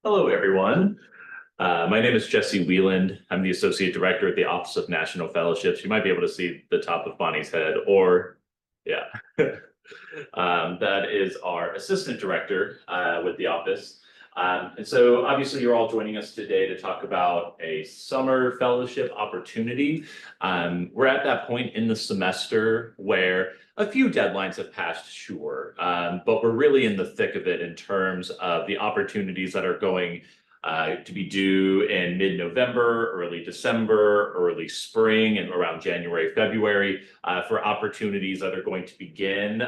Hello, everyone. My name is Jesse Wieland. I'm the Associate Director at the Office of National Fellowships. You might be able to see the top of Bonnie's head, or yeah. That is our Assistant Director with the office. And so obviously you're all joining us today to talk about a summer fellowship opportunity. We're at that point in the semester where a few deadlines have passed, sure, but we're really in the thick of it in terms of the opportunities that are going to be due in mid-November, early December, early spring, and around January, February, for opportunities that are going to begin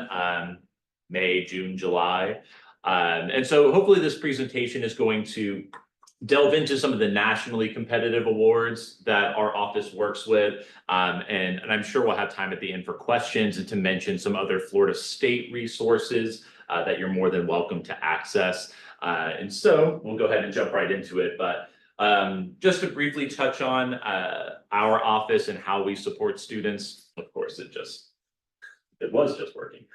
May, June, July. And so hopefully this presentation is going to delve into some of the nationally competitive awards that our office works with. And I'm sure we'll have time at the end for questions and to mention some other Florida State resources that you're more than welcome to access. And so we'll go ahead and jump right into it. But just to briefly touch on our office and how we support students, of course, it was just working.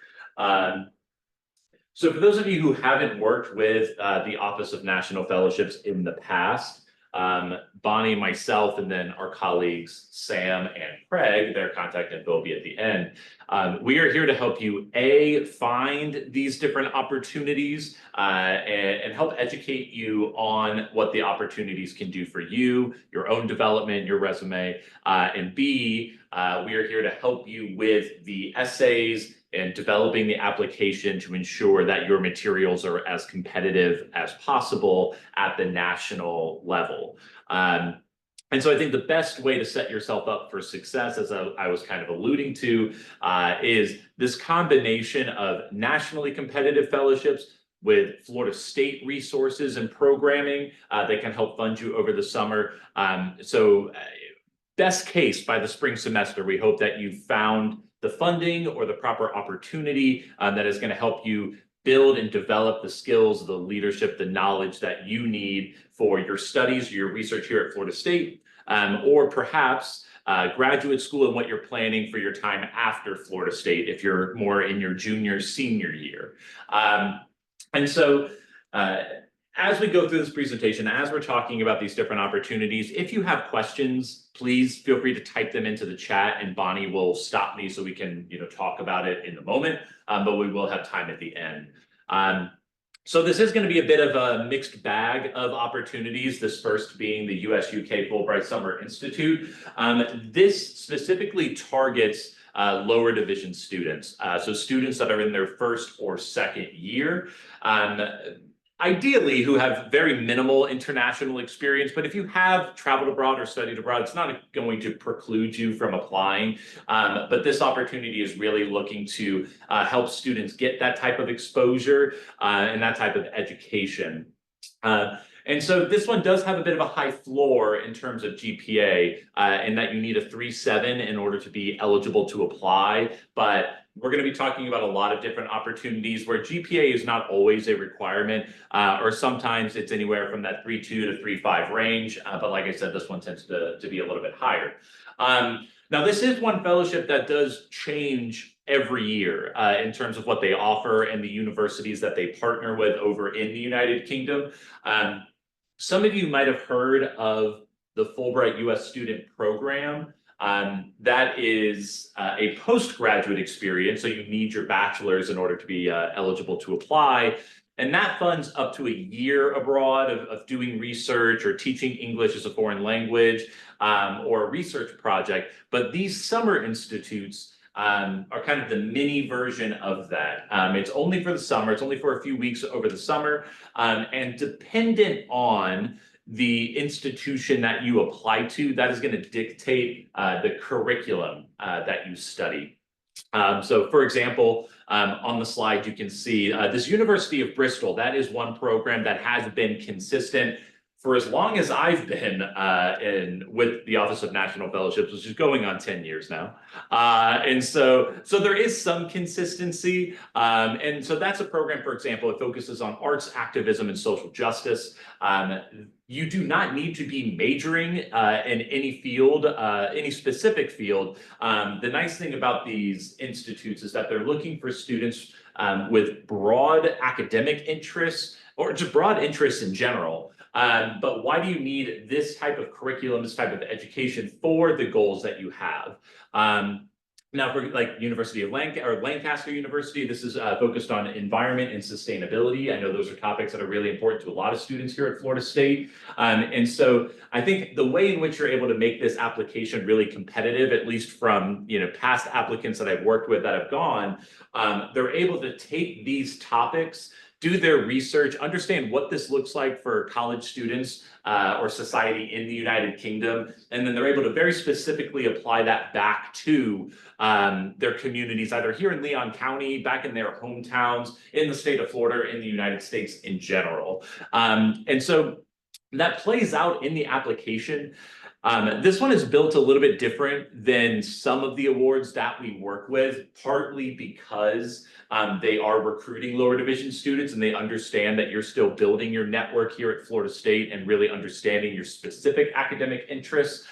So for those of you who haven't worked with the Office of National Fellowships in the past, Bonnie, myself, and then our colleagues, Sam and Craig, their contact info will be at the end. We are here to help you, find these different opportunities and help educate you on what the opportunities can do for you, your own development, your resume, and B, we are here to help you with the essays and developing the application to ensure that your materials are as competitive as possible at the national level. And so I think the best way to set yourself up for success, as I was kind of alluding to, is this combination of nationally competitive fellowships with Florida State resources and programming that can help fund you over the summer. So best case, by the spring semester, we hope that you've found the funding or the proper opportunity that is going to help you build and develop the skills, the leadership, the knowledge that you need for your studies, your research here at Florida State, or perhaps graduate school and what you're planning for your time after Florida State if you're more in your junior, senior year. And so as we go through this presentation, as we're talking about these different opportunities, if you have questions, please feel free to type them into the chat and Bonnie will stop me so we can, talk about it in the moment, but we will have time at the end. So this is going to be a bit of a mixed bag of opportunities, this first being the US-UK Fulbright Summer Institute. This specifically targets lower division students, so students that are in their first or second year. Ideally, who have very minimal international experience, but if you have traveled abroad or studied abroad, it's not going to preclude you from applying. But this opportunity is really looking to help students get that type of exposure and that type of education. And so this one does have a bit of a high floor in terms of GPA, in that you need a 3.7 in order to be eligible to apply. But we're going to be talking about a lot of different opportunities where GPA is not always a requirement, or sometimes it's anywhere from that 3.2 to 3.5 range. But like I said, this one tends to be a little bit higher. Now, this is one fellowship that does change every year in terms of what they offer and the universities that they partner with over in the United Kingdom. Some of you might have heard of the Fulbright US Student Program. That is a postgraduate experience, so you need your bachelor's in order to be eligible to apply. And that funds up to a year abroad of doing research or teaching English as a foreign language or a research project. But these summer institutes are kind of the mini version of that. It's only for the summer. It's only for a few weeks over the summer. And dependent on the institution that you apply to, that is going to dictate the curriculum that you study. So for example, on the slide, you can see this University of Bristol. That is one program that has been consistent for as long as I've been with the Office of National Fellowships, which is going on 10 years now. And so there is some consistency. And so that's a program, for example, it focuses on arts, activism, and social justice. You do not need to be majoring in any field, any specific field. The nice thing about these institutes is that they're looking for students with broad academic interests, or just broad interests in general. But why do you need this type of curriculum, this type of education for the goals that you have? Now, for like University of Lancaster University, this is focused on environment and sustainability. I know those are topics that are really important to a lot of students here at Florida State. And so I think the way in which you're able to make this application really competitive, at least from past applicants that I've worked with that have gone, they're able to take these topics, do their research, understand what this looks like for college students or society in the United Kingdom, and then they're able to very specifically apply that back to their communities, either here in Leon County, back in their hometowns, in the state of Florida, in the United States in general. And so that plays out in the application. This one is built a little bit different than some of the awards that we work with, partly because they are recruiting lower division students and they understand that you're still building your network here at Florida State and really understanding your specific academic interests.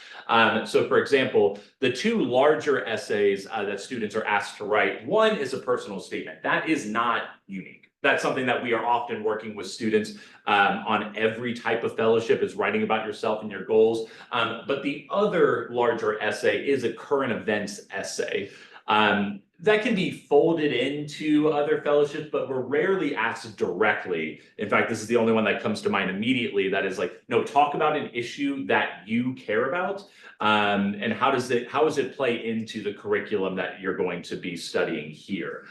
So for example, the two larger essays that students are asked to write, one is a personal statement. That is not unique. That's something that we are often working with students on every type of fellowship, is writing about yourself and your goals. But the other larger essay is a current events essay. That can be folded into other fellowships, but we're rarely asked directly. In fact, this is the only one that comes to mind immediately. That is like, no, talk about an issue that you care about, and how does it play into the curriculum that you're going to be studying here.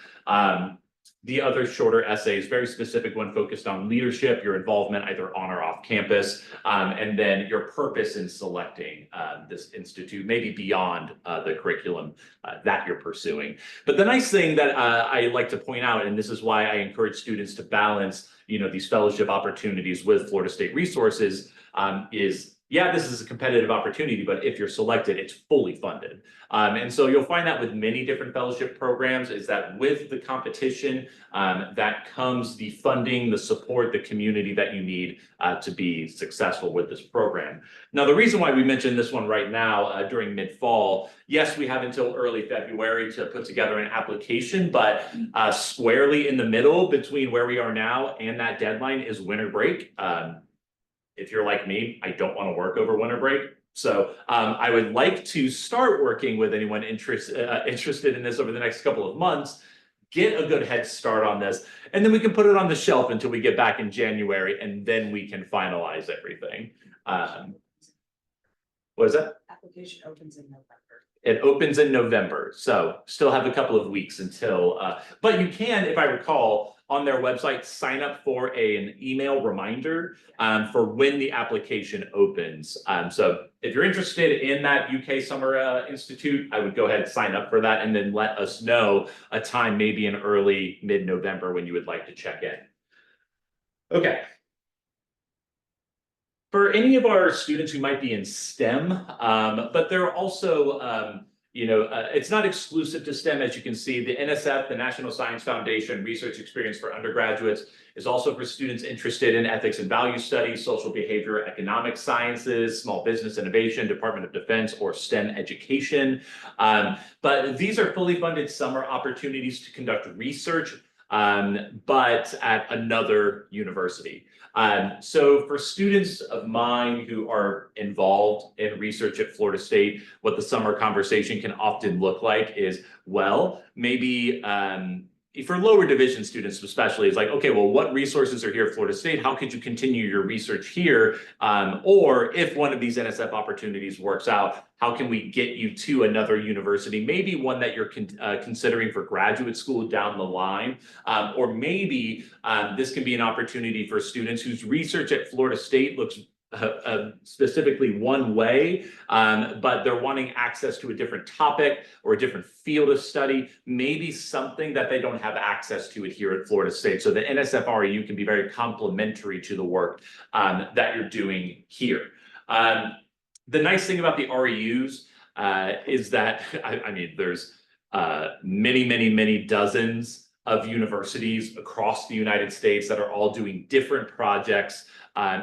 The other shorter essays, very specific one focused on leadership, your involvement either on or off campus, and then your purpose in selecting this institute, maybe beyond the curriculum that you're pursuing. But the nice thing that I like to point out, and this is why I encourage students to balance, these fellowship opportunities with Florida State resources, is yeah, this is a competitive opportunity, but if you're selected, it's fully funded. And so you'll find that with many different fellowship programs, is that with the competition, that comes the funding, the support, the community that you need to be successful with this program. Now, the reason why we mentioned this one right now during mid-fall, yes, we have until early February to put together an application, but squarely in the middle between where we are now and that deadline is winter break. If you're like me, I don't want to work over winter break. So I would like to start working with anyone interested in this over the next couple of months, get a good head start on this, and then we can put it on the shelf until we get back in January, and then we can finalize everything. What is that? Application opens in November. It opens in November, so still have a couple of weeks until, but you can, if I recall, on their website, sign up for an email reminder for when the application opens. So if you're interested in that UK Summer Institute, I would go ahead and sign up for that and then let us know a time, maybe in early mid-November, when you would like to check in. Okay. For any of our students who might be in STEM, but they're also, it's not exclusive to STEM. As you can see, the NSF, the National Science Foundation Research Experience for Undergraduates, is also for students interested in ethics and value studies, social behavior, economic sciences, small business innovation, Department of Defense, or STEM education. But these are fully funded summer opportunities to conduct research, but at another university. So for students of mine who are involved in research at Florida State, what the summer conversation can often look like is, well, maybe for lower division students especially, it's like, okay, well, what resources are here at Florida State? How could you continue your research here? Or if one of these NSF opportunities works out, how can we get you to another university? Maybe one that you're considering for graduate school down the line. Or maybe this can be an opportunity for students whose research at Florida State looks specifically one way, but they're wanting access to a different topic or a different field of study, maybe something that they don't have access to it here at Florida State. So the NSF REU can be very complementary to the work that you're doing here. The nice thing about the REUs is that, I mean, there's many dozens of universities across the United States that are all doing different projects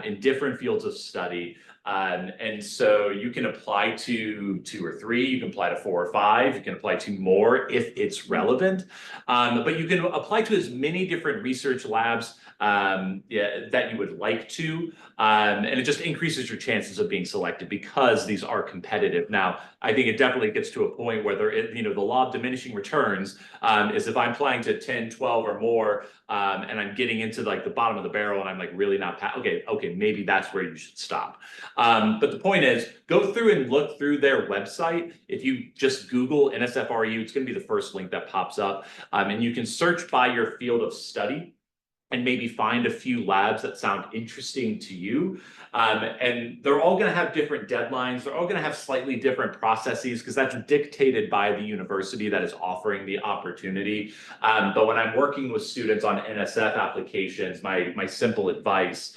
in different fields of study. And so you can apply to 2 or 3, you can apply to 4 or 5, you can apply to more if it's relevant. But you can apply to as many different research labs that you would like to. And it just increases your chances of being selected because these are competitive. Now, I think it definitely gets to a point where the law of diminishing returns is if I'm applying to 10, 12 or more, and I'm getting into like the bottom of the barrel and I'm like really not, okay, maybe that's where you should stop. But the point is, go through and look through their website. If you just Google NSFRU, it's going to be the first link that pops up. And you can search by your field of study and maybe find a few labs that sound interesting to you. And they're all going to have different deadlines. They're all going to have slightly different processes because that's dictated by the university that is offering the opportunity. But when I'm working with students on NSF applications, my simple advice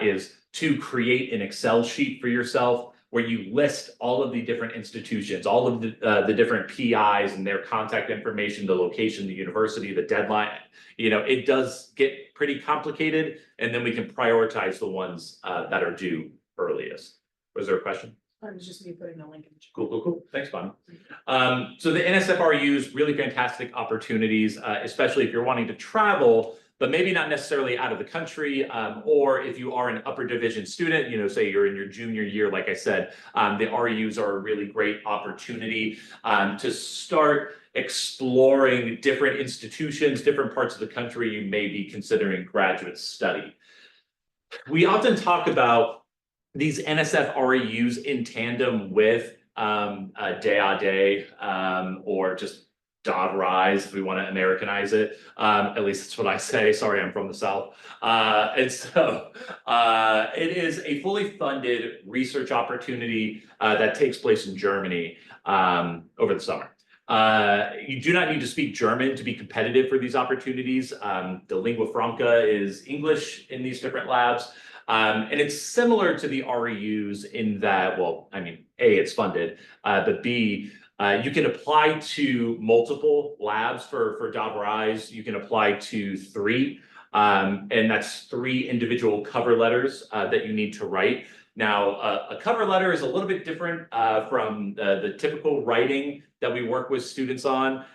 is to create an Excel sheet for yourself where you list all of the different institutions, all of the different PIs and their contact information, the location, the university, the deadline. It does get pretty complicated, and then we can prioritize the ones that are due earliest. Was there a question? It was just me putting a link in the chat. Cool. Thanks, Bonnie. So the NSFRUs, really fantastic opportunities, especially if you're wanting to travel, but maybe not necessarily out of the country, or if you are an upper division student, say you're in your junior year, like I said, the RUs are a really great opportunity to start exploring different institutions, different parts of the country you may be considering graduate study. We often talk about these NSF REUs in tandem with DAAD or just DAAD-RISE, if we want to Americanize it. At least that's what I say. Sorry, I'm from the South. And so it is a fully funded research opportunity that takes place in Germany over the summer. You do not need to speak German to be competitive for these opportunities. The lingua franca is English in these different labs. And it's similar to the REUs in that, well, I mean, A, it's funded, but B, you can apply to multiple labs for DAAD-RISE. You can apply to 3, and that's 3 individual cover letters that you need to write. Now, a cover letter is a little bit different from the typical writing that we work with students on.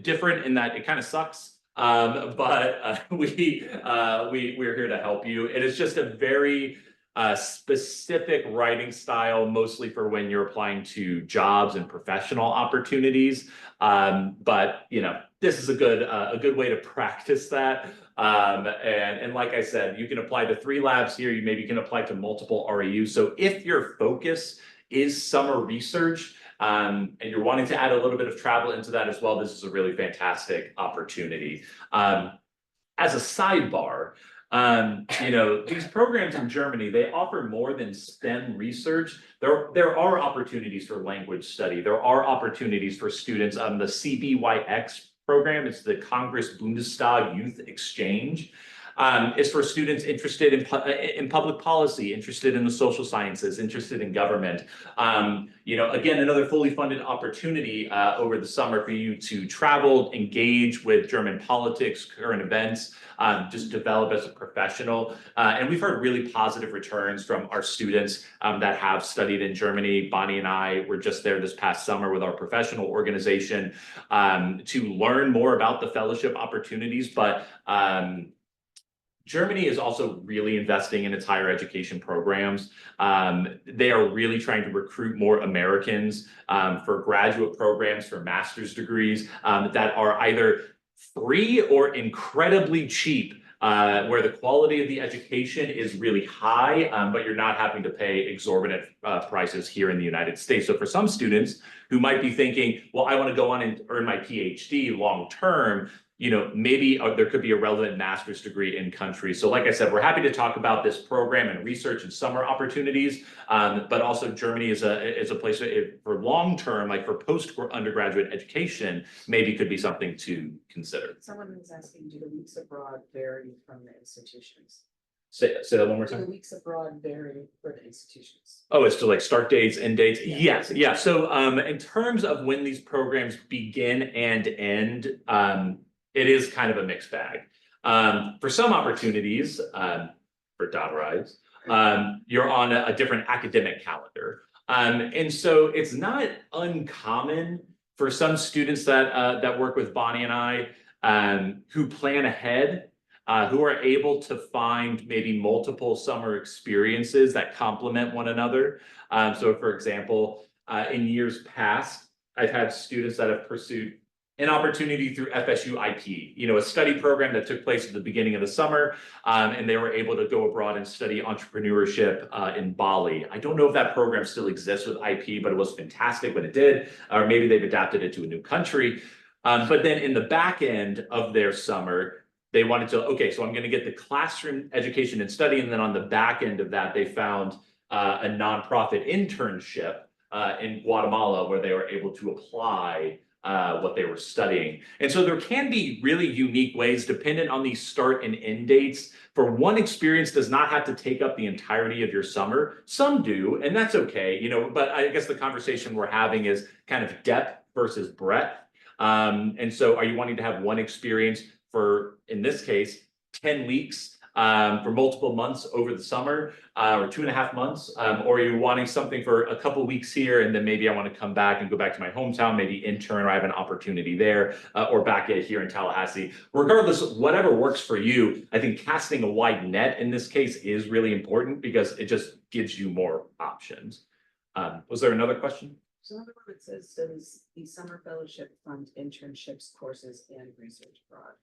Different in that it kind of sucks, but we're here to help you. It is just a very specific writing style, mostly for when you're applying to jobs and professional opportunities. But this is a good way to practice that. And like I said, you can apply to 3 labs here. You maybe can apply to multiple REUs. So if your focus is summer research, and you're wanting to add a little bit of travel into that as well, this is a really fantastic opportunity. As a sidebar, these programs in Germany, they offer more than STEM research. There are opportunities for language study. There are opportunities for students on the CBYX program. It's the Congress Bundestag Youth Exchange. Is for students interested in public policy, interested in the social sciences, interested in government. Again, another fully funded opportunity over the summer for you to travel, engage with German politics, current events, just develop as a professional. And we've heard really positive returns from our students that have studied in Germany. Bonnie and I were just there this past summer with our professional organization to learn more about the fellowship opportunities. But Germany is also really investing in its higher education programs. They are really trying to recruit more Americans for graduate programs, for master's degrees that are either free or incredibly cheap, where the quality of the education is really high, but you're not having to pay exorbitant prices here in the United States. So for some students who might be thinking, well, I want to go on and earn my PhD long term, maybe there could be a relevant master's degree in country. So like I said, we're happy to talk about this program and research and summer opportunities, but also Germany is a place for long-term, like for post-undergraduate education, maybe could be something to consider. Someone was asking, do the weeks abroad vary from the institutions? Say that one more Do the time. weeks abroad vary for the institutions? Oh, it's to like start dates, end dates? Yeah. Yes, yeah. So in terms of when these programs begin and end, it is kind of a mixed bag. For some opportunities, for DAAD-RISE, You're on a different academic calendar. And so it's not uncommon for some students that work with Bonnie and I, who plan ahead, who are able to find maybe multiple summer experiences that complement one another. So for example, in years past, I've had students that have pursued an opportunity through FSU IP, a study program that took place at the beginning of the summer, and they were able to go abroad and study entrepreneurship in Bali. I don't know if that program still exists with IP, but it was fantastic when it did, or maybe they've adapted it to a new country. But then in the back end of their summer, they wanted to, okay, so I'm going to get the classroom education and study, and then on the back end of that, they found a nonprofit internship in Guatemala where they were able to apply what they were studying. And so there can be really unique ways dependent on these start and end dates. For one experience does not have to take up the entirety of your summer. Some do, and that's okay, but I guess the conversation we're having is kind of depth versus breadth. And so are you wanting to have one experience for, in this case, 10 weeks for multiple months over the summer, or 2.5 months, or are you wanting something for a couple weeks here, and then maybe I want to come back and go back to my hometown, maybe intern, or I have an opportunity there, or back here in Tallahassee. Regardless, whatever works for you, I think casting a wide net in this case is really important because it just gives you more options. Was there another question? So another one that says, does the summer fellowship fund internships, courses, and research abroad?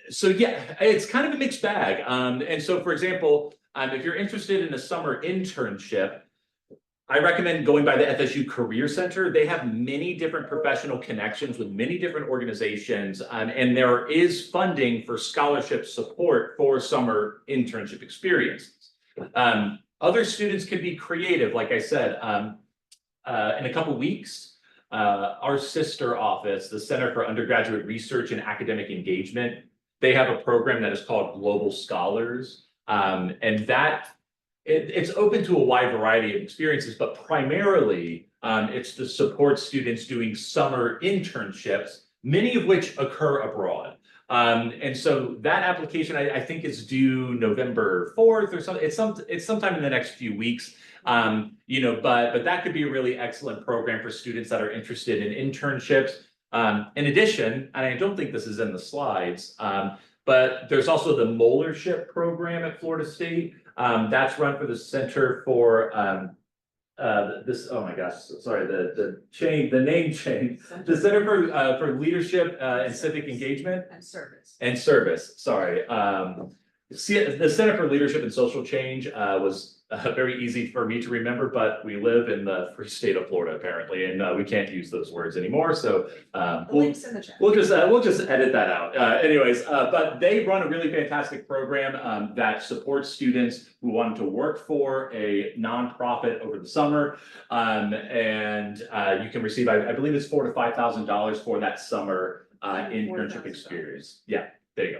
So yeah, it's kind of a mixed bag. And so for example, if you're interested in a summer internship, I recommend going by the FSU Career Center. They have many different professional connections with many different organizations, and there is funding for scholarship support for summer internship experiences. Other students can be creative, like I said, in a couple weeks, our sister office, the Center for Undergraduate Research and Academic Engagement, they have a program that is called Global Scholars, and that it's open to a wide variety of experiences, but primarily it's to support students doing summer internships, many of which occur abroad. And so that application, I think, is due November 4th or something. It's sometime in the next few weeks. But that could be a really excellent program for students that are interested in internships. In addition, and I don't think this is in the slides, but there's also the Molarship program at Florida State. That's run for the Center for oh my gosh, sorry, the name change. The Center for Leadership and Civic Engagement And service. Sorry. The Center for Leadership and Social Change was very easy for me to remember, but we live in the free state of Florida apparently, and we can't use those words anymore. So we'll just edit that out. Anyways, but they run a really fantastic program that supports students who want to work for a nonprofit over the summer, and you can receive, I believe it's $4,000 to $5,000 for that summer internship experience. Yeah, there you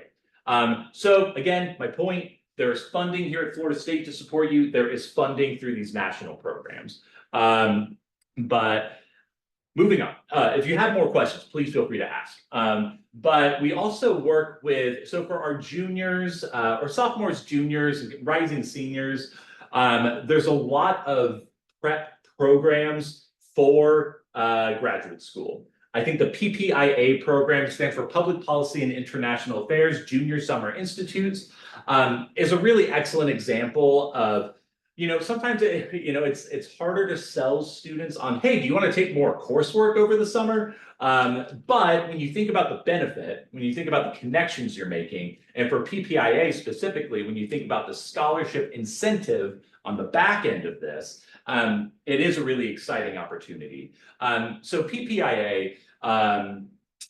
go. So again, my point. There is funding here at Florida State to support you. There is funding through these national programs. But moving on, if you have more questions, please feel free to ask. But we also work with, so for our juniors or sophomores, juniors, rising seniors, there's a lot of prep programs for graduate school. I think the PPIA program stands for Public Policy and International Affairs Junior Summer Institutes, is a really excellent example of, sometimes it's harder to sell students on, hey, do you want to take more coursework over the summer? But when you think about the benefit, when you think about the connections you're making, and for PPIA specifically, when you think about the scholarship incentive on the back end of this, it is a really exciting opportunity. So PPIA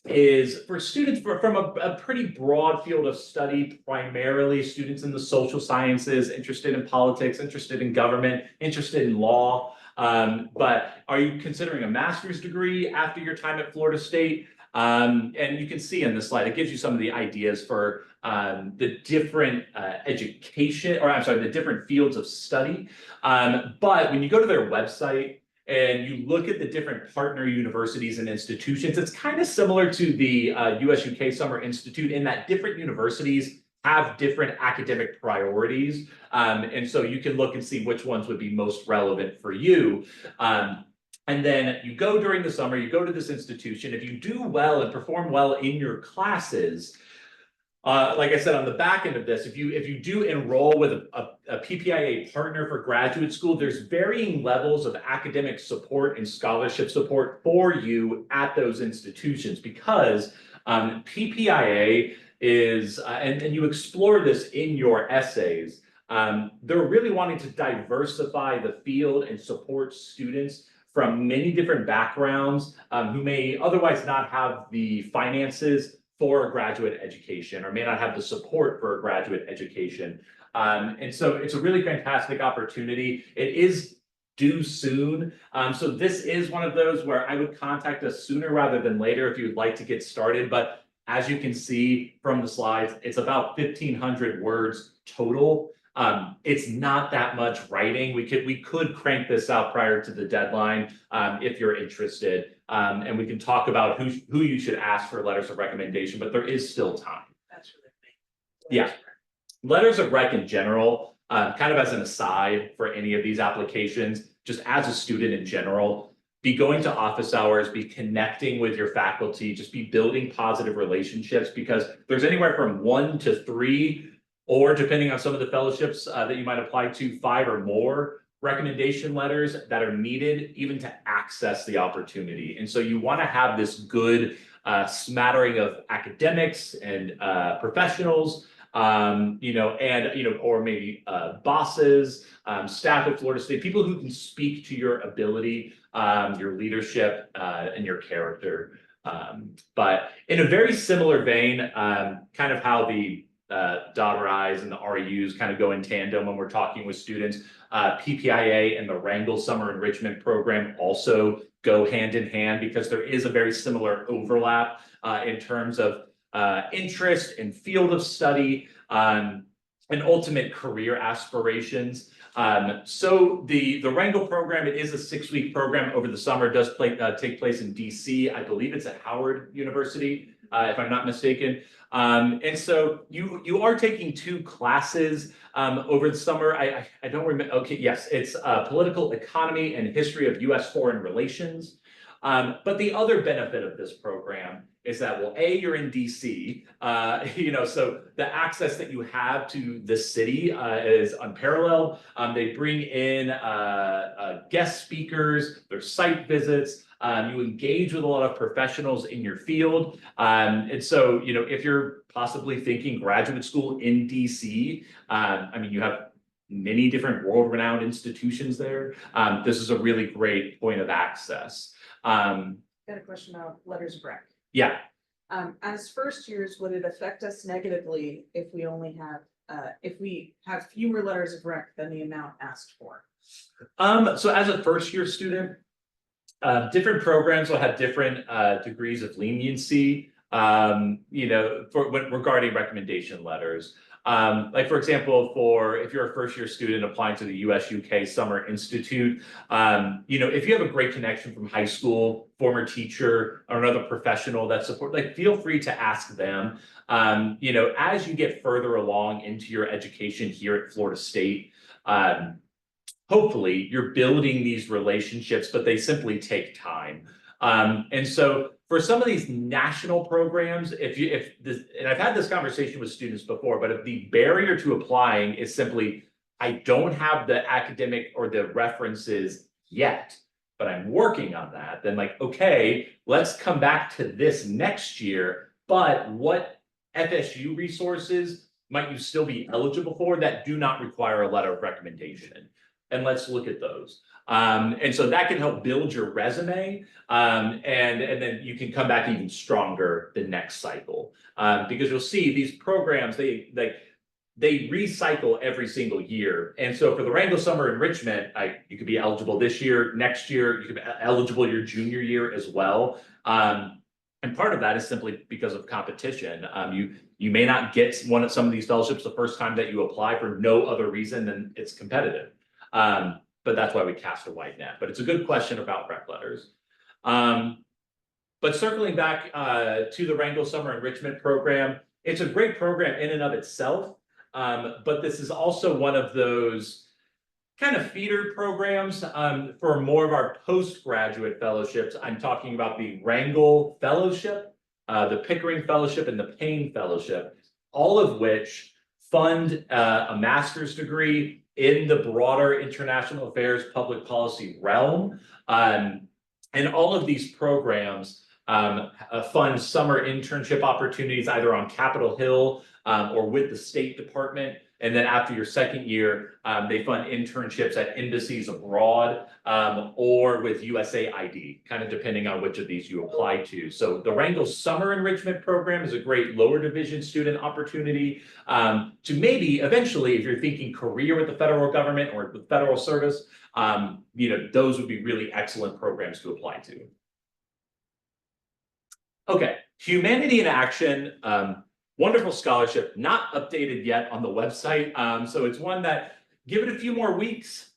is for students from a pretty broad field of study, primarily students in the social sciences, interested in politics, interested in government, interested in law. But are you considering a master's degree after your time at Florida State? And you can see in this slide, it gives you some of the ideas for the different the different fields of study. But when you go to their website and you look at the different partner universities and institutions, it's kind of similar to the US UK Summer Institute in that different universities have different academic priorities. And so you can look and see which ones would be most relevant for you. And then you go during the summer, you go to this institution. If you do well and perform well in your classes, like I said, on the back end of this, if you do enroll with a PPIA partner for graduate school, there's varying levels of academic support and scholarship support for you at those institutions, because PPIA is, and you explore this in your essays, they're really wanting to diversify the field and support students from many different backgrounds who may otherwise not have the finances for a graduate education or may not have the support for a graduate education. And so it's a really fantastic opportunity. It is due soon. So this is one of those where I would contact us sooner rather than later if you would like to get started. But as you can see from the slides, it's about 1,500 words total. It's not that much writing. We could crank this out prior to the deadline if you're interested, and we can talk about who you should ask for letters of recommendation. But there is still time. That's really big. Yeah, letters of rec in general, kind of as an aside for any of these applications, just as a student in general, be going to office hours, be connecting with your faculty, just be building positive relationships, because there's anywhere from 1 to 3. Or depending on some of the fellowships that you might apply to, 5 or more recommendation letters that are needed even to access the opportunity. And so you want to have this good smattering of academics and professionals, or maybe bosses, staff at Florida State, people who can speak to your ability, your leadership, and your character. But in a very similar vein, kind of how the dotted I's and the REUs kind of go in tandem when we're talking with students. PPIA and the Wrangell Summer Enrichment Program also go hand in hand, because there is a very similar overlap in terms of interest and field of study and ultimate career aspirations. So the Wrangell program, it is a 6-week program over the summer. It does take place in DC. I believe it's at Howard University, if I'm not mistaken. And so you are taking 2 classes over the summer. I don't remember. Okay, yes, it's political economy and history of U.S. foreign relations. But the other benefit of this program is that, well, A, you're in DC, so the access that you have to the city is unparalleled. They bring in guest speakers, there's site visits. You engage with a lot of professionals in your field. And so, if you're possibly thinking graduate school in DC, you have many different world-renowned institutions there. This is a really great point of access. Got a question about letters of rec. Yeah. As first years, would it affect us negatively if we have fewer letters of rec than the amount asked for? So as a first year student, different programs will have different degrees of leniency, regarding recommendation letters. Like, for example, if you're a first year student applying to the US-UK Summer Institute, if you have a great connection from high school, former teacher, or another professional that support, feel free to ask them. As you get further along into your education here at Florida State, hopefully you're building these relationships, but they simply take time. And so for some of these national programs, and I've had this conversation with students before, but if the barrier to applying is simply, I don't have the academic or the references yet, but I'm working on that, then okay, let's come back to this next year. But what FSU resources might you still be eligible for that do not require a letter of recommendation? And let's look at those. And so that can help build your resume, and then you can come back even stronger the next cycle, because you'll see these programs, they recycle every single year. And so for the Wrangell Summer Enrichment, you could be eligible this year, next year, you could be eligible your junior year as well. And part of that is simply because of competition. You may not get some of these fellowships the first time that you apply for no other reason than it's competitive. But that's why we cast a wide net. But it's a good question about rec letters. But circling back to the Wrangell Summer Enrichment Program, it's a great program in and of itself, but this is also one of those kind of feeder programs for more of our postgraduate fellowships. I'm talking about the Wrangle Fellowship, the Pickering Fellowship, and the Payne Fellowship, all of which fund a master's degree in the broader international affairs public policy realm. And all of these programs fund summer internship opportunities either on Capitol Hill or with the State Department. And then after your second year, they fund internships at embassies abroad or with USAID, kind of depending on which of these you apply to. So the Wrangle Summer Enrichment Program is a great lower division student opportunity to maybe eventually, if you're thinking career with the federal government or with federal service, those would be really excellent programs to apply to. Okay, Humanity in Action. Wonderful scholarship, not updated yet on the website. So it's one that, give it a few more weeks,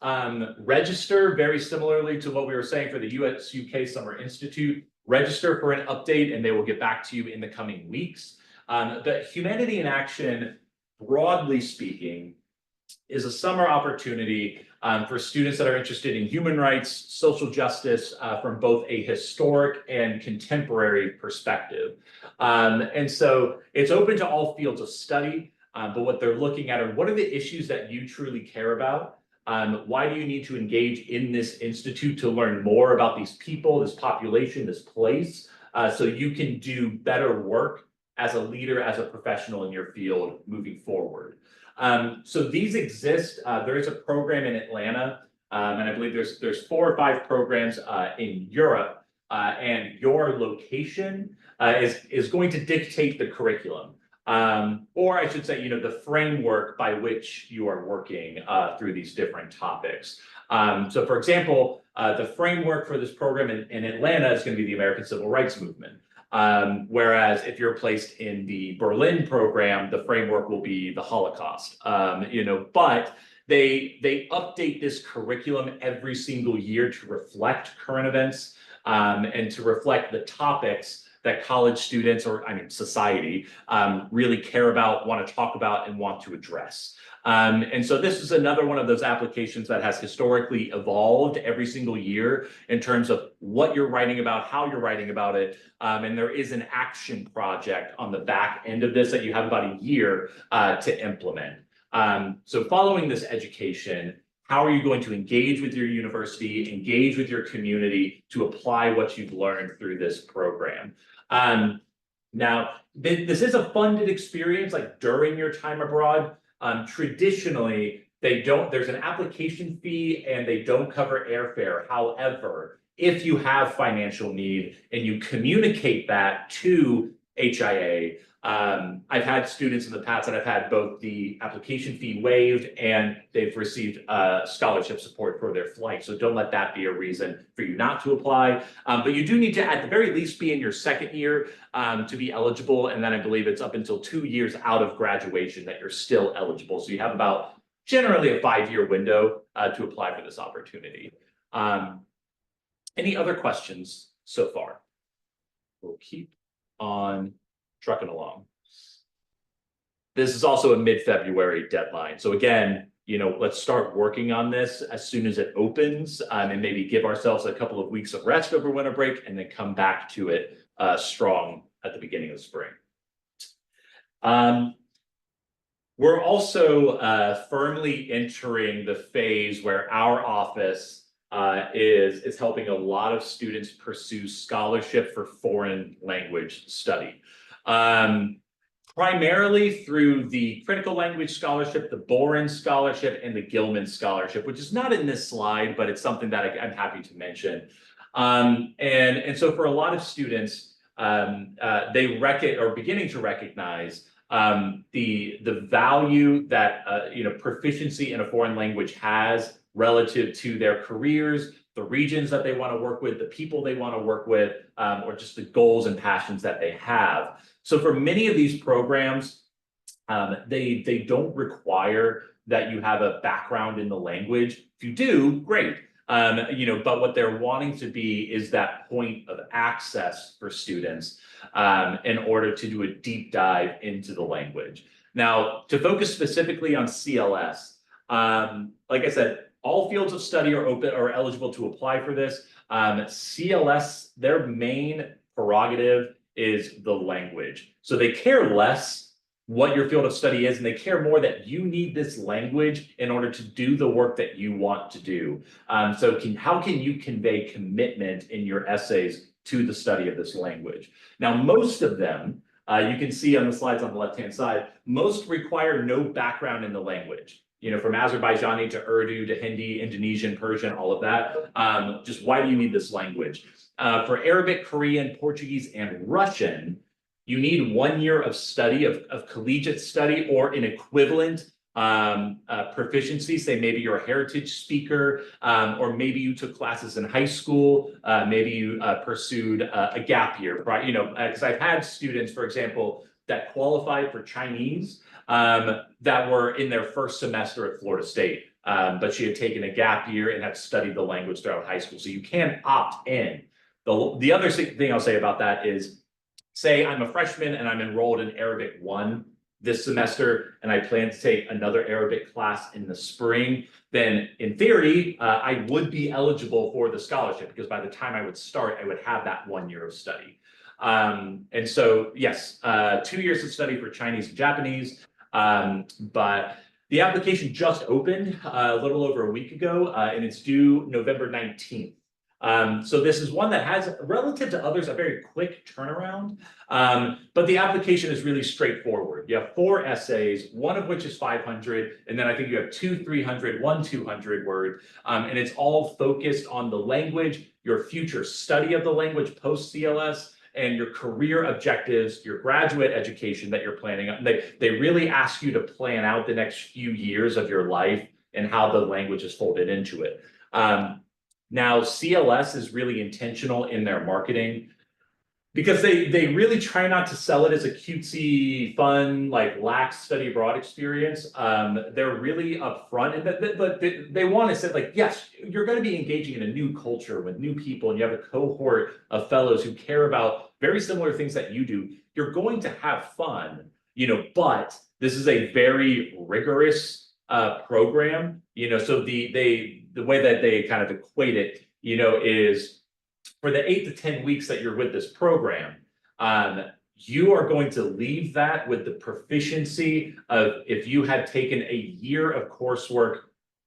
register very similarly to what we were saying for the US-UK Summer Institute, register for an update and they will get back to you in the coming weeks. But Humanity in Action, broadly speaking, is a summer opportunity for students that are interested in human rights, social justice from both a historic and contemporary perspective. And so it's open to all fields of study, but what they're looking at are what are the issues that you truly care about? Why do you need to engage in this institute to learn more about these people, this population, this place, so you can do better work as a leader, as a professional in your field moving forward. So these exist. There is a program in Atlanta, and I believe there's 4 or 5 programs in Europe, and your location is going to dictate the curriculum, or I should say, the framework by which you are working through these different topics. So, for example, the framework for this program in Atlanta is going to be the American Civil Rights Movement. Whereas if you're placed in the Berlin program, the framework will be the Holocaust, but they update this curriculum every single year to reflect current events and to reflect the topics that college students, or society, really care about, want to talk about, and want to address. And so this is another one of those applications that has historically evolved every single year in terms of what you're writing about, how you're writing about it. And there is an action project on the back end of this that you have about a year to implement. So following this education, how are you going to engage with your university, engage with your community to apply what you've learned through this program? Now, this is a funded experience, like during your time abroad. Traditionally, there's an application fee and they don't cover airfare. However, if you have financial need and you communicate that to HIA, I've had students in the past that have had both the application fee waived and they've received scholarship support for their flight. So don't let that be a reason for you not to apply. But you do need to, at the very least, be in your second year to be eligible. And then I believe it's up until 2 years out of graduation that you're still eligible. So you have about generally a 5-year window to apply for this opportunity. Any other questions so far? We'll keep on trucking along. This is also a mid-February deadline. So again, let's start working on this as soon as it opens and maybe give ourselves a couple of weeks of rest over winter break and then come back to it strong at the beginning of the spring. We're also firmly entering the phase where our office is helping a lot of students pursue scholarship for foreign language study. Primarily through the Critical Language Scholarship, the Boren Scholarship, and the Gilman Scholarship, which is not in this slide, but it's something that I'm happy to mention. And so for a lot of students, they are beginning to recognize the value that proficiency in a foreign language has relative to their careers, the regions that they want to work with, the people they want to work with, or just the goals and passions that they have. So for many of these programs, they don't require that you have a background in the language. If you do, great. You know, but what they're wanting to be is that point of access for students in order to do a deep dive into the language. Now, to focus specifically on CLS, like I said, all fields of study are open or eligible to apply for this. CLS, their main prerogative is the language. So they care less what your field of study is, and they care more that you need this language in order to do the work that you want to do. So how can you convey commitment in your essays to the study of this language? Now, most of them, you can see on the slides on the left-hand side, most require no background in the language. You know, from Azerbaijani to Urdu to Hindi, Indonesian, Persian, all of that. Just why do you need this language? For Arabic, Korean, Portuguese, and Russian, you need 1 year of study, of collegiate study, or an equivalent proficiency. Say maybe you're a heritage speaker, or maybe you took classes in high school, maybe you pursued a gap year, right? You know, because I've had students, for example, that qualified for Chinese that were in their first semester at Florida State, but she had taken a gap year and had studied the language throughout high school. So you can opt in. The other thing I'll say about that is, say I'm a freshman and I'm enrolled in Arabic 1 this semester, and I plan to take another Arabic class in the spring, then in theory, I would be eligible for the scholarship, because by the time I would start, I would have that 1 year of study. And so, yes, 2 years of study for Chinese and Japanese, but the application just opened a little over a week ago, and it's due November 19th. So this is one that has, relative to others, a very quick turnaround, but the application is really straightforward. You have 4 essays, one of which is 500, and then I think you have 2 300, 1 200 word, and it's all focused on the language, your future study of the language post-CLS, and your career objectives, your graduate education that you're planning on. They really ask you to plan out the next few years of your life and how the language is folded into it. Now, CLS is really intentional in their marketing, because they really try not to sell it as a cutesy, fun, like lax study abroad experience. They're really upfront, and but they want to say, like, yes, you're going to be engaging in a new culture with new people, and you have a cohort of fellows who care about very similar things that you do. You're going to have fun, you know, but this is a very rigorous program, you know. So the way that they kind of equate it, you know, is for the 8 to 10 weeks that you're with this program, you are going to leave that with the proficiency of if you had taken a year of coursework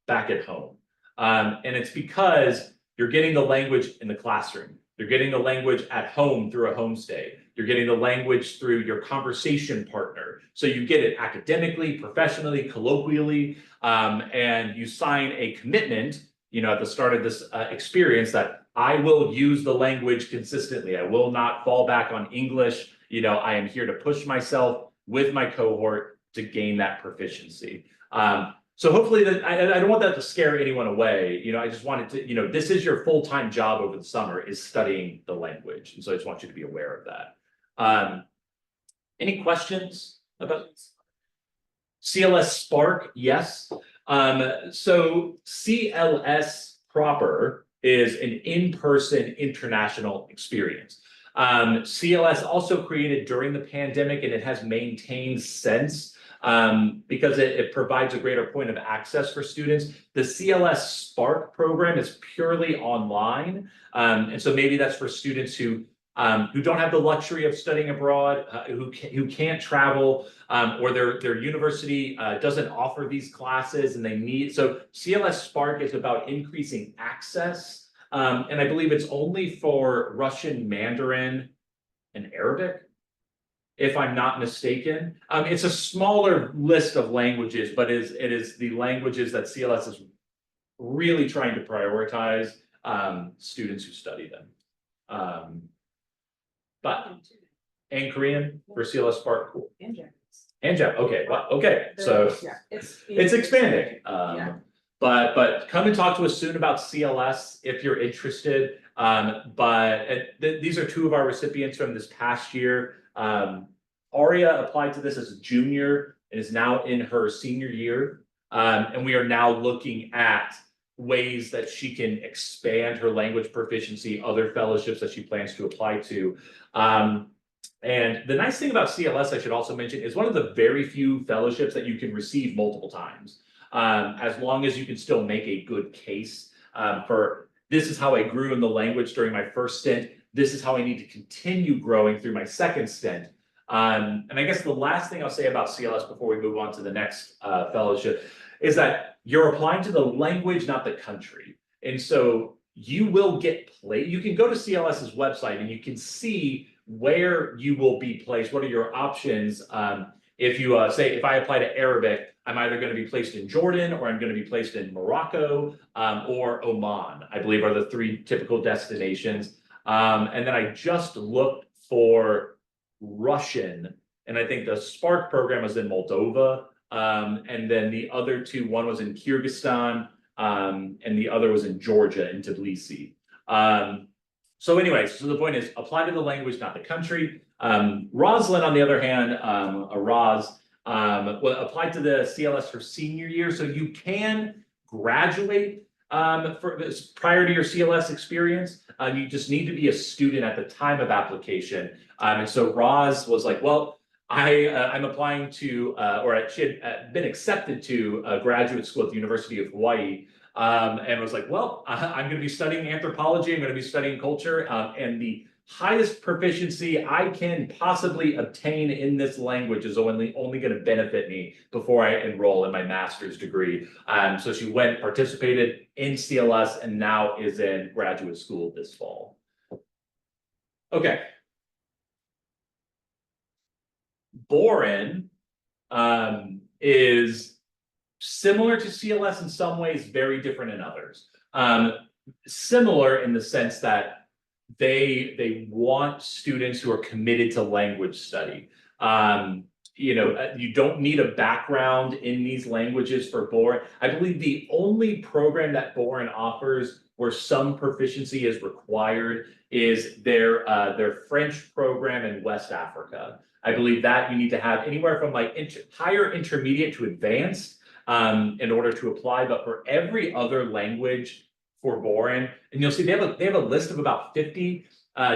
back at home. And it's because you're getting the language in the classroom. You're getting the language at home through a homestay. You're getting the language through your conversation partner. So you get it academically, professionally, colloquially, and you sign a commitment, you know, at the start of this experience, that I will use the language consistently. I will not fall back on English. You know, I am here to push myself with my cohort to gain that proficiency. So hopefully that I don't want that to scare anyone away. You know, I just wanted to, you know, this is your full-time job over the summer, is studying the language. And so I just want you to be aware of that. Any questions about CLS Spark? Yes. So CLS proper is an in-person international experience. CLS also created during the pandemic, and it has maintained since, because it provides a greater point of access for students. The CLS Spark program is purely online, and so maybe that's for students who don't have the luxury of studying abroad, who can't travel, or their university doesn't offer these classes, and they need. So CLS Spark is about increasing access, and I believe it's only for Russian, Mandarin, and Arabic, if I'm not mistaken. It's a smaller list of languages, but it is the languages that CLS is really trying to prioritize students who study them. And Korean for CLS Spark, cool. And Japanese. And Jap, okay, well, okay, so Yeah, it's expanding. Yeah. But come and talk to us soon about CLS if you're interested. These are 2 of our recipients from this past year. Aria applied to this as a junior and is now in her senior year. And we are now looking at ways that she can expand her language proficiency, other fellowships that she plans to apply to. And the nice thing about CLS, I should also mention, is one of the very few fellowships that you can receive multiple times, as long as you can still make a good case for this is how I grew in the language during my first stint. This is how I need to continue growing through my second stint. And I guess the last thing I'll say about CLS before we move on to the next fellowship is that you're applying to the language, not the country. And so you will get placed. You can go to CLS's website and you can see where you will be placed. What are your options? If you say, if I apply to Arabic, I'm either going to be placed in Jordan or I'm going to be placed in Morocco or Oman, I believe are the three typical destinations. And then I just looked for Russian, and I think the Spark program was in Moldova. And then the other two, one was in Kyrgyzstan, and the other was in Georgia, in Tbilisi. So anyways, so the point is apply to the language, not the country. Roslyn, on the other hand, applied to the CLS for senior year. So you can graduate prior to your CLS experience. You just need to be a student at the time of application. And so Roz was like, well, I'm applying to, she had been accepted to a graduate school at the University of Hawaii. And was like, well, I'm going to be studying anthropology. I'm going to be studying culture. And the highest proficiency I can possibly obtain in this language is only going to benefit me before I enroll in my master's degree. So she went, participated in CLS, and now is in graduate school this fall. Okay. Boren is similar to CLS in some ways, very different in others. Similar in the sense that they want students who are committed to language study. You don't need a background in these languages for Boren. I believe the only program that Boren offers where some proficiency is required is their French program in West Africa. I believe that you need to have anywhere from like higher intermediate to advanced in order to apply. But for every other language for Boren, and you'll see they have a list of about 50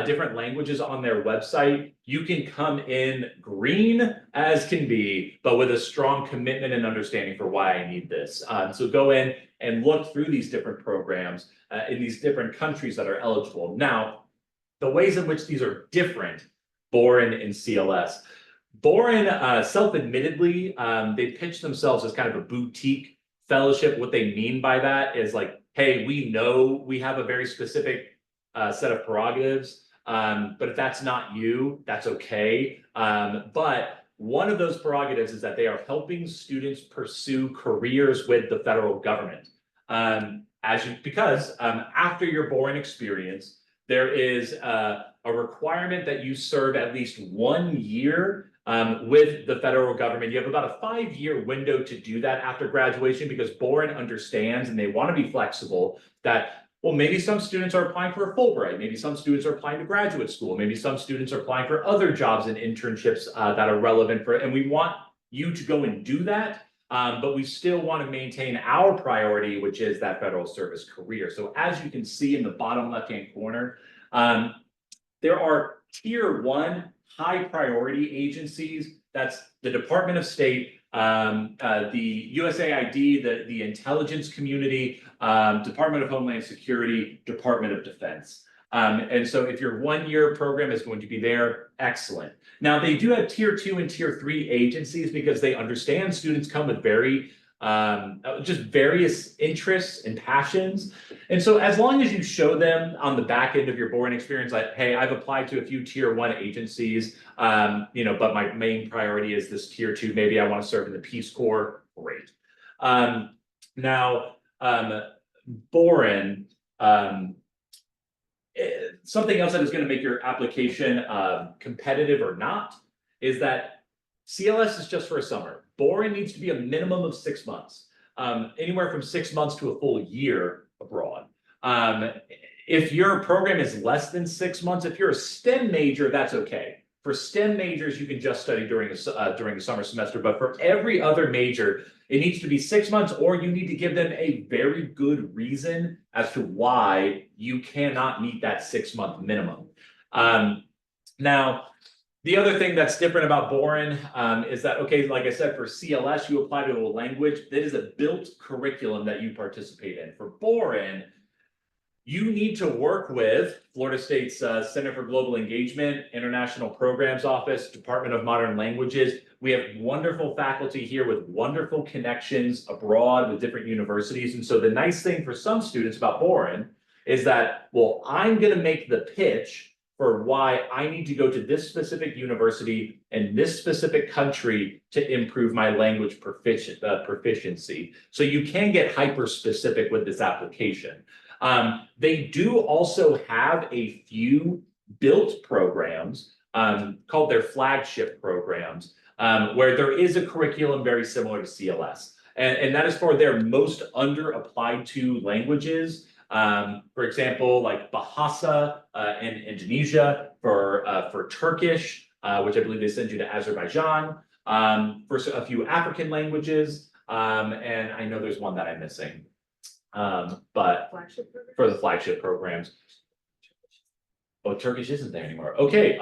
different languages on their website. You can come in green as can be, but with a strong commitment and understanding for why I need this. So go in and look through these different programs in these different countries that are eligible. Now, the ways in which these are different, Boren and CLS. Boren, self-admittedly, they pitch themselves as kind of a boutique fellowship. What they mean by that is like, hey, we know we have a very specific set of prerogatives, but if that's not you, that's okay. But one of those prerogatives is that they are helping students pursue careers with the federal government. Because after your Boren experience, there is a requirement that you serve at least 1 year with the federal government. You have about a 5-year window to do that after graduation, because Boren understands, and they want to be flexible, that, well, maybe some students are applying for a Fulbright, maybe some students are applying to graduate school, maybe some students are applying for other jobs and internships that are relevant for it, and we want you to go and do that. But we still want to maintain our priority, which is that federal service career. So as you can see in the bottom left-hand corner, there are tier 1 high priority agencies. That's the Department of State, the USAID, the intelligence community, Department of Homeland Security, Department of Defense. And so if your 1-year program is going to be there, excellent. Now they do have tier 2 and tier 3 agencies because they understand students come with just various interests and passions. And so as long as you show them on the back end of your Boren experience, like, hey, I've applied to a few tier 1 agencies, but my main priority is this tier 2, maybe I want to serve in the Peace Corps, great. Boren, something else that is going to make your application competitive or not is that CLS is just for a summer. Boren needs to be a minimum of 6 months, anywhere from 6 months to a full year abroad. If your program is less than 6 months, if you're a STEM major, that's okay. For STEM majors, you can just study during the summer semester, but for every other major, it needs to be 6 months, or you need to give them a very good reason as to why you cannot meet that 6 month minimum. Now, the other thing that's different about Boren is that, okay, like I said, for CLS, you apply to a language that is a built curriculum that you participate in. For Boren, you need to work with Florida State's Center for Global Engagement, International Programs Office, Department of Modern Languages. We have wonderful faculty here with wonderful connections abroad with different universities. And so the nice thing for some students about Boren is that, well, I'm going to make the pitch for why I need to go to this specific university and this specific country to improve my language proficiency. So you can get hyper specific with this application. They do also have a few built programs called their flagship programs, where there is a curriculum very similar to CLS. And that is for their most under applied to languages. For example, like Bahasa in Indonesia, for Turkish, which I believe they send you to Azerbaijan, for a few African languages, and I know there's one that I'm missing. But for the flagship programs. Oh, Turkish isn't there anymore. Okay,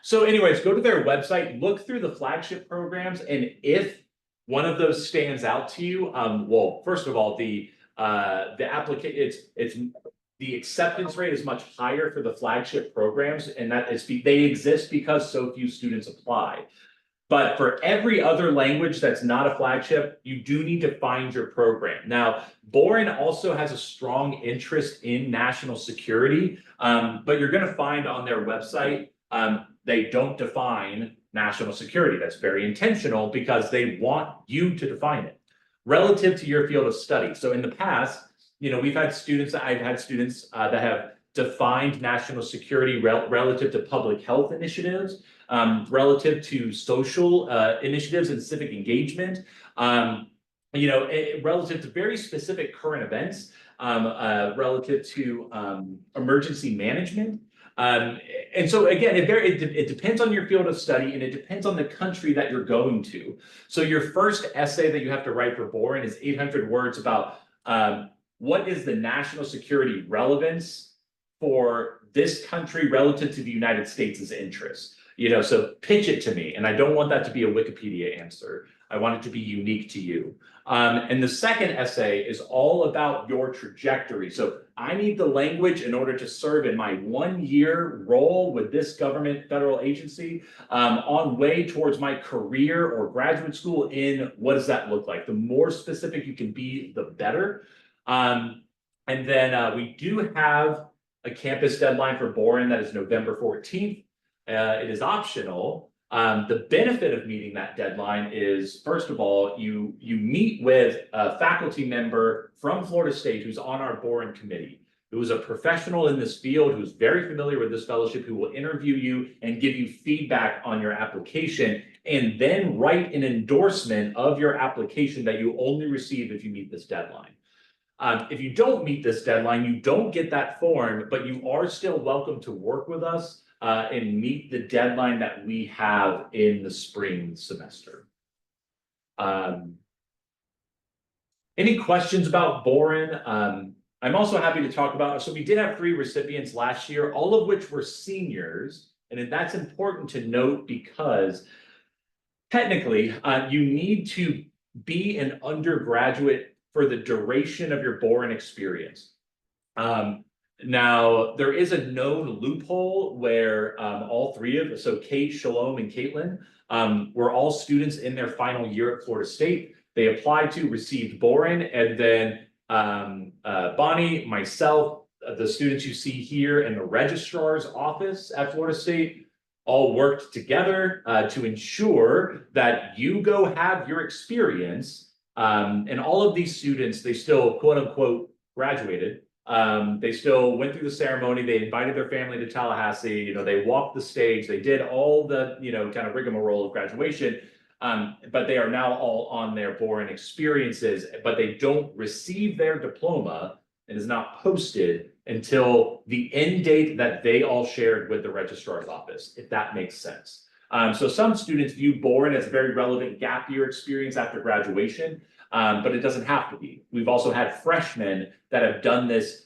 so anyways, go to their website, look through the flagship programs, and if one of those stands out to you, well, first of all, the acceptance rate is much higher for the flagship programs, and that is they exist because so few students apply. But for every other language that's not a flagship, you do need to find your program. Now, Boren also has a strong interest in national security, but you're going to find on their website, they don't define national security. That's very intentional because they want you to define it relative to your field of study. So in the past, we've had students, I've had students that have defined national security relative to public health initiatives, relative to social initiatives and civic engagement, relative to very specific current events, relative to emergency management. And so again, it depends on your field of study, and it depends on the country that you're going to. So your first essay that you have to write for Boren is 800 words about what is the national security relevance for this country relative to the United States' interests. So pitch it to me, and I don't want that to be a Wikipedia answer. I want it to be unique to you. And the second essay is all about your trajectory. So I need the language in order to serve in my 1-year role with this government federal agency on way towards my career or graduate school in what does that look like? The more specific you can be, the better. And then we do have a campus deadline for Boren that is November 14th. It is optional. The benefit of meeting that deadline is, first of all, you meet with a faculty member from Florida State who's on our Boren committee, who is a professional in this field, who's very familiar with this fellowship, who will interview you and give you feedback on your application, and then write an endorsement of your application that you only receive if you meet this deadline. If you don't meet this deadline, you don't get that form, but you are still welcome to work with us and meet the deadline that we have in the spring semester. Any questions about Boren? I'm also happy to talk about, so we did have 3 recipients last year, all of which were seniors. And that's important to note because technically you need to be an undergraduate for the duration of your Boren experience. Now, there is a known loophole where all 3 of us, so Kate, Shalom, and Caitlin, were all students in their final year at Florida State. They applied to, received Boren, and then Bonnie, myself, the students you see here in the registrar's office at Florida State all worked together to ensure that you go have your experience. And all of these students, they still quote unquote graduated. They still went through the ceremony. They invited their family to Tallahassee. They walked the stage. They did all the, kind of rigmarole of graduation. But they are now all on their Boren experiences, but they don't receive their diploma and is not posted until the end date that they all shared with the registrar's office, if that makes sense. So some students view Boren as a very relevant gap year experience after graduation, but it doesn't have to be. We've also had freshmen that have done this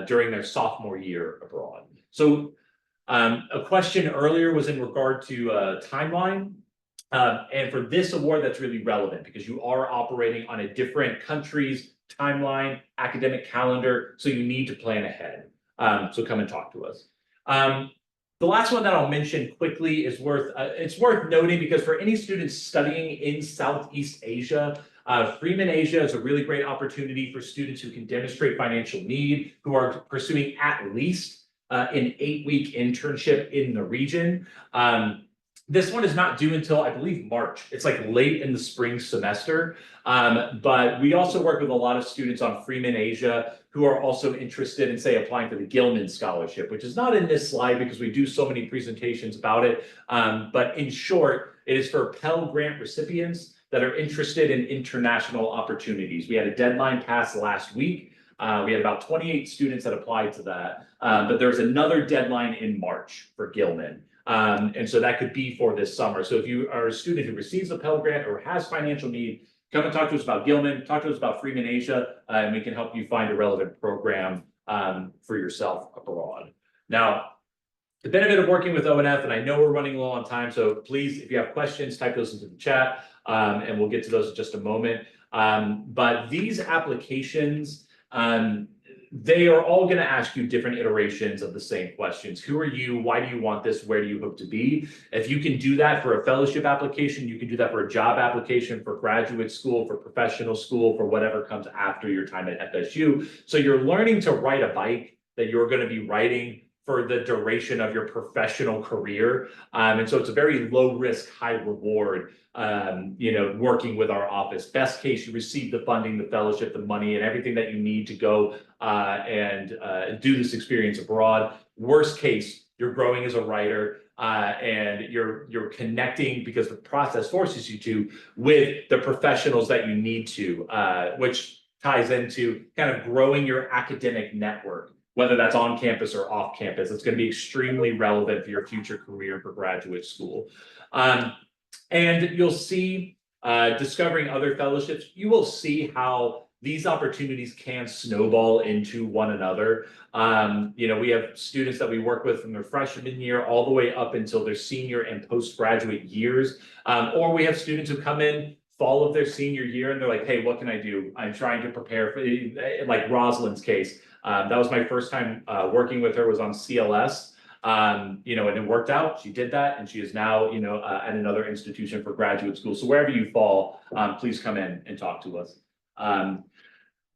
during their sophomore year abroad. So a question earlier was in regard to timeline. And for this award, that's really relevant because you are operating on a different country's timeline, academic calendar, so you need to plan ahead. So come and talk to us. The last one that I'll mention quickly is it's worth noting because for any students studying in Southeast Asia, Freeman Asia is a really great opportunity for students who can demonstrate financial need, who are pursuing at least an 8-week internship in the region. This one is not due until, I believe, March. It's like late in the spring semester. But we also work with a lot of students on Freeman Asia who are also interested in, say, applying for the Gilman Scholarship, which is not in this slide because we do so many presentations about it. But in short, it is for Pell Grant recipients that are interested in international opportunities. We had a deadline pass last week. We had about 28 students that applied to that. But there's another deadline in March for Gilman. And so that could be for this summer. So if you are a student who receives a Pell Grant or has financial need, come and talk to us about Gilman, talk to us about Freeman Asia, and we can help you find a relevant program for yourself abroad. Now, the benefit of working with ONF, and I know we're running low on time, so please, if you have questions, type those into the chat, and we'll get to those in just a moment. But these applications, they are all going to ask you different iterations of the same questions. Who are you? Why do you want this? Where do you hope to be? If you can do that for a fellowship application, you can do that for a job application, for graduate school, for professional school, for whatever comes after your time at FSU. So you're learning to ride a bike that you're going to be riding for the duration of your professional career. And so it's a very low risk, high reward, working with our office. Best case, you receive the funding, the fellowship, the money, and everything that you need to go and do this experience abroad. Worst case, you're growing as a writer and you're connecting because the process forces you to with the professionals that you need to, which ties into kind of growing your academic network, whether that's on campus or off campus. It's going to be extremely relevant for your future career for graduate school. And you'll see, discovering other fellowships, you will see how these opportunities can snowball into one another. We have students that we work with from their freshman year all the way up until their senior and postgraduate years. Or we have students who come in fall of their senior year and they're like, hey, what can I do? I'm trying to prepare for, like Rosalind's case. That was my first time working with her, was on CLS. And it worked out. She did that, and she is now, at another institution for graduate school. So wherever you fall, please come in and talk to us.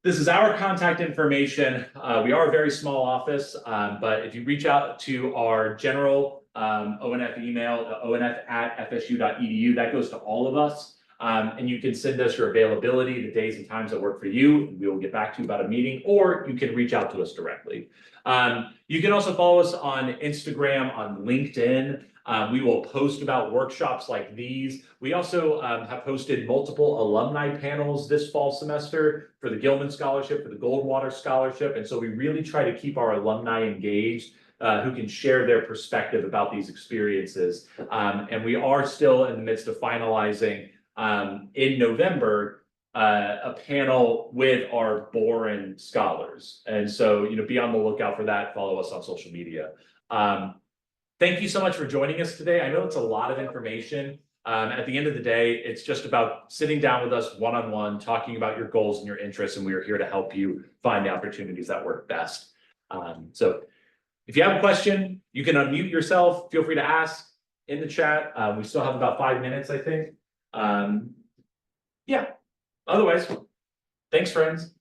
This is our contact information. We are a very small office, but if you reach out to our general ONF email, onf@fsu.edu, that goes to all of us. And you can send us your availability, the days and times that work for you, and we will get back to you about a meeting, or you can reach out to us directly. You can also follow us on Instagram, on LinkedIn. We will post about workshops like these. We also have hosted multiple alumni panels this fall semester for the Gilman Scholarship, for the Goldwater Scholarship. And so we really try to keep our alumni engaged, who can share their perspective about these experiences. And we are still in the midst of finalizing in November, a panel with our Boren scholars. And so, be on the lookout for that. Follow us on social media. Thank you so much for joining us today. I know it's a lot of information. At the end of the day, it's just about sitting down with us one-on-one, talking about your goals and your interests, and we are here to help you find the opportunities that work best. So if you have a question, you can unmute yourself. Feel free to ask in the chat. We still have about 5 minutes, I think. Yeah, otherwise, thanks, friends.